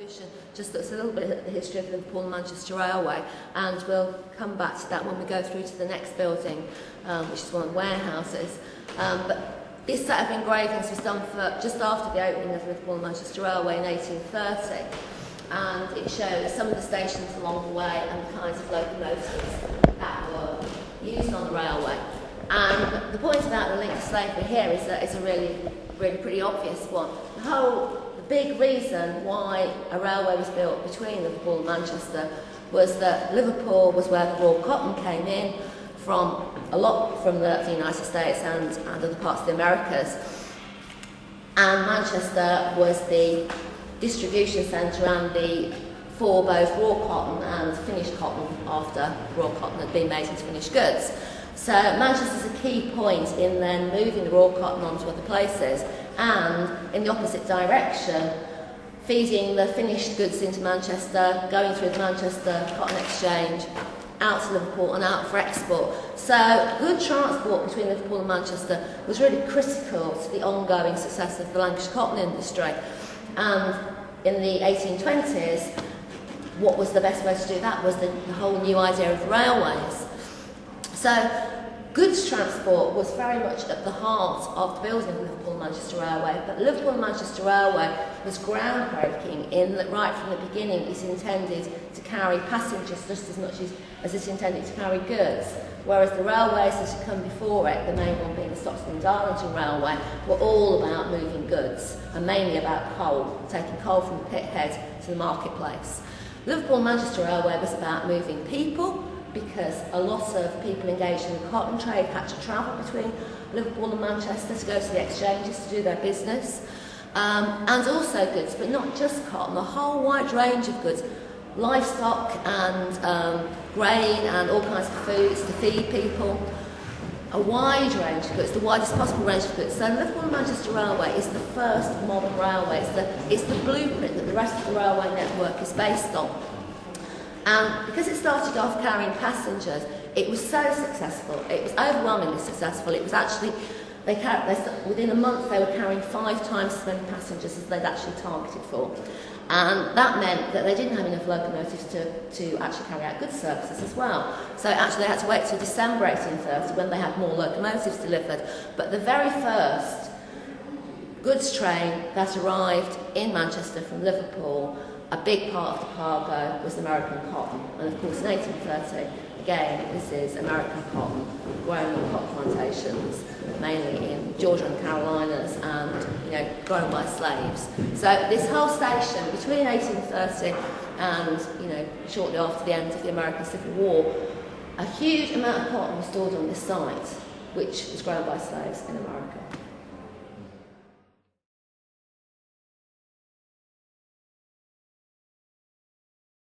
exhibition just looks a little bit at the history of the Liverpool and Manchester Railway, and we'll come back to that when we go through to the next building, which is one of the warehouses. But this set of engravings was done for just after the opening of the Liverpool and Manchester Railway in 1830, and it shows some of the stations along the way and the kinds of locomotives that were used on the railway. And the point about the link to slavery here is that it's a really pretty obvious one. The big reason why a railway was built between Liverpool and Manchester was that Liverpool was where the raw cotton came in from the United States and other parts of the Americas, and Manchester was the distribution centre and for both raw cotton and finished cotton after raw cotton had been made into finished goods. So Manchester's a key point in then moving the raw cotton onto other places, and in the opposite direction, feeding the finished goods into Manchester, going through the Manchester Cotton Exchange, out to Liverpool and out for export. So good transport between Liverpool and Manchester was really critical to the ongoing success of the Lancashire cotton industry. And in the 1820s, what was the best way to do that was the whole new idea of railways. So goods transport was very much at the heart of the building of the Liverpool and Manchester Railway, but the Liverpool and Manchester Railway was groundbreaking in that right from the beginning it intended to carry passengers just as much as it intended to carry goods, whereas the railways that had come before it, the main one being the Stockton and Darlington Railway, were all about moving goods and mainly about coal, taking coal from the pit head to the marketplace. Liverpool and Manchester Railway was about moving people, because a lot of people engaged in the cotton trade had to travel between Liverpool and Manchester to go to the exchanges to do their business, and also goods, but not just cotton, a whole wide range of goods, livestock and grain and all kinds of foods to feed people, a wide range of goods, the widest possible range of goods. So Liverpool and Manchester Railway is the first modern railway, it's the blueprint that the rest of the railway network is based on. And because it started off carrying passengers, it was so successful. It was overwhelmingly successful. It was actually, within a month they were carrying 5 times as many passengers as they'd actually targeted for. And that meant that they didn't have enough locomotives to actually carry out goods services as well. So actually they had to wait till December 1830 when they had more locomotives delivered. But the very first goods train that arrived in Manchester from Liverpool, a big part of the cargo was American cotton. And of course in 1830, again, this is American cotton grown on cotton plantations, mainly in Georgia and Carolinas, and grown by slaves. So this whole station between 1830 and shortly after the end of the American Civil War, a huge amount of cotton was stored on this site, which was grown by slaves in America.